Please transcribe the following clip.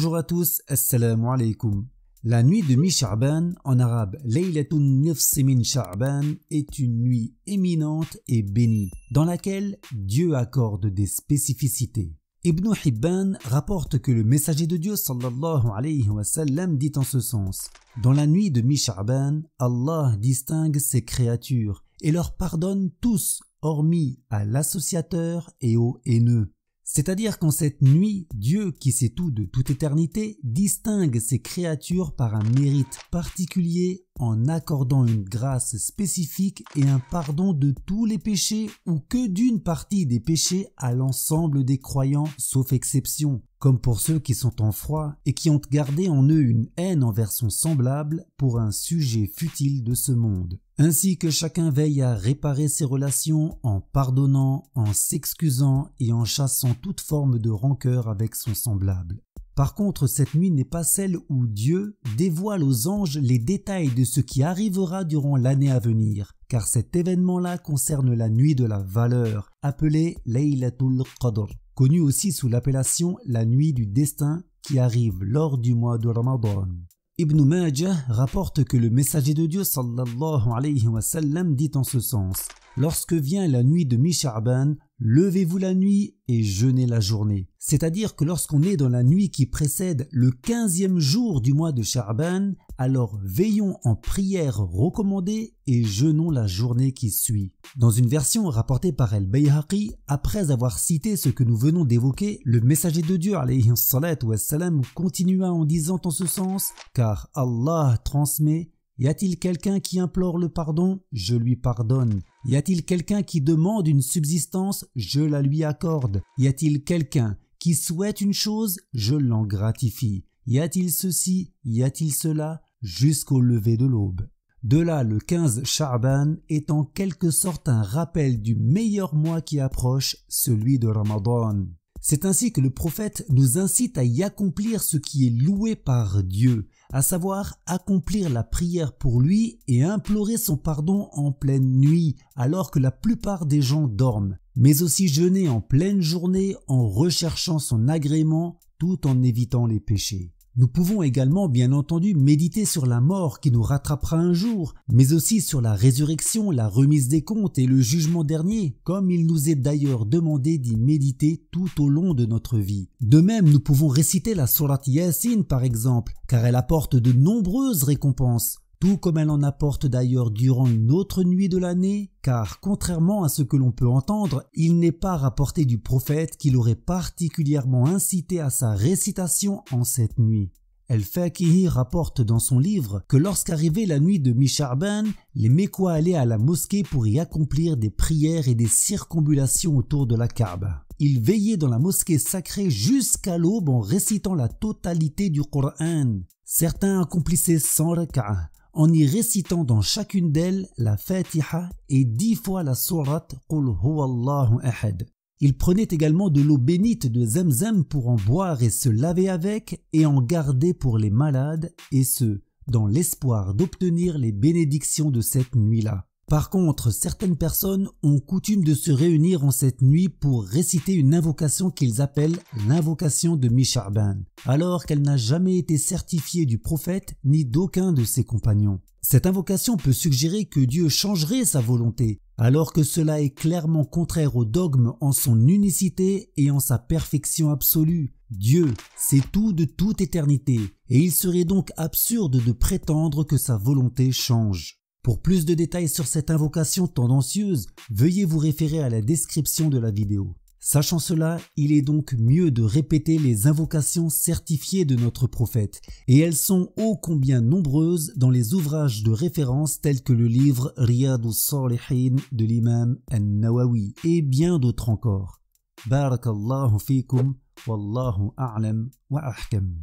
Bonjour à tous, assalamu alaikum. La nuit de mi-Sha'ban, en arabe Laylatun Nifsi min Sha'ban, est une nuit éminente et bénie, dans laquelle Dieu accorde des spécificités. Ibn Hibban rapporte que le messager de Dieu sallallahu alayhi wa sallam dit en ce sens: dans la nuit de mi-Sha'ban, Allah distingue ses créatures et leur pardonne tous, hormis à l'associateur et au haineux. C'est-à-dire qu'en cette nuit, Dieu, qui sait tout de toute éternité, distingue ses créatures par un mérite particulier en accordant une grâce spécifique et un pardon de tous les péchés ou que d'une partie des péchés à l'ensemble des croyants, sauf exception, comme pour ceux qui sont en froid et qui ont gardé en eux une haine envers son semblable pour un sujet futile de ce monde. Ainsi que chacun veille à réparer ses relations en pardonnant, en s'excusant et en chassant toute forme de rancœur avec son semblable. Par contre, cette nuit n'est pas celle où Dieu dévoile aux anges les détails de ce qui arrivera durant l'année à venir, car cet événement-là concerne la nuit de la valeur, appelée Laylatul Qadr, connue aussi sous l'appellation la nuit du destin, qui arrive lors du mois de Ramadan. Ibn Majah rapporte que le messager de Dieu sallallahu alayhi wa sallam dit en ce sens: lorsque vient la nuit de mi-Sha'ban, levez-vous la nuit et jeûnez la journée. C'est-à-dire que lorsqu'on est dans la nuit qui précède le 15e jour du mois de Sha'ban, alors veillons en prière recommandée et jeûnons la journée qui suit. Dans une version rapportée par Al-Bayhaqi, après avoir cité ce que nous venons d'évoquer, le messager de Dieu alayhi salatu wassalam continua en disant en ce sens: car Allah transmet. Y a-t-il quelqu'un qui implore le pardon? Je lui pardonne. Y a-t-il quelqu'un qui demande une subsistance? Je la lui accorde. Y a-t-il quelqu'un qui souhaite une chose? Je l'en gratifie. Y a-t-il ceci? Y a-t-il cela? Jusqu'au lever de l'aube. De là, le 15 Sha'ban est en quelque sorte un rappel du meilleur mois qui approche, celui de Ramadan. C'est ainsi que le prophète nous incite à y accomplir ce qui est loué par Dieu, à savoir accomplir la prière pour lui et implorer son pardon en pleine nuit, alors que la plupart des gens dorment, mais aussi jeûner en pleine journée en recherchant son agrément tout en évitant les péchés. Nous pouvons également bien entendu méditer sur la mort qui nous rattrapera un jour, mais aussi sur la résurrection, la remise des comptes et le jugement dernier, comme il nous est d'ailleurs demandé d'y méditer tout au long de notre vie. De même, nous pouvons réciter la sourate Yasin par exemple, car elle apporte de nombreuses récompenses, tout comme elle en apporte d'ailleurs durant une autre nuit de l'année, car contrairement à ce que l'on peut entendre, il n'est pas rapporté du prophète qu'il aurait particulièrement incité à sa récitation en cette nuit. Al-Fakihi rapporte dans son livre que lorsqu'arrivait la nuit de mi-Sha'ban, les Mécois allaient à la mosquée pour y accomplir des prières et des circonambulations autour de la Kaaba. Ils veillaient dans la mosquée sacrée jusqu'à l'aube en récitant la totalité du Coran. Certains accomplissaient 100 rak'ah, en y récitant dans chacune d'elles la Fatiha et 10 fois la sourate Qul huwallahu ahad. Ils prenaient également de l'eau bénite de Zamzam pour en boire et se laver avec et en garder pour les malades, et ce, dans l'espoir d'obtenir les bénédictions de cette nuit-là. Par contre, certaines personnes ont coutume de se réunir en cette nuit pour réciter une invocation qu'ils appellent l'invocation de mi-Sha'ban, alors qu'elle n'a jamais été certifiée du prophète ni d'aucun de ses compagnons. Cette invocation peut suggérer que Dieu changerait sa volonté, alors que cela est clairement contraire au dogme en son unicité et en sa perfection absolue. Dieu, c'est tout de toute éternité, et il serait donc absurde de prétendre que sa volonté change. Pour plus de détails sur cette invocation tendancieuse, veuillez vous référer à la description de la vidéo. Sachant cela, il est donc mieux de répéter les invocations certifiées de notre prophète, et elles sont ô combien nombreuses dans les ouvrages de référence tels que le livre Riyadus Salihin de l'imam An-Nawawi et bien d'autres encore. Barakallahu fikum, wallahu a'lam wa ahkam.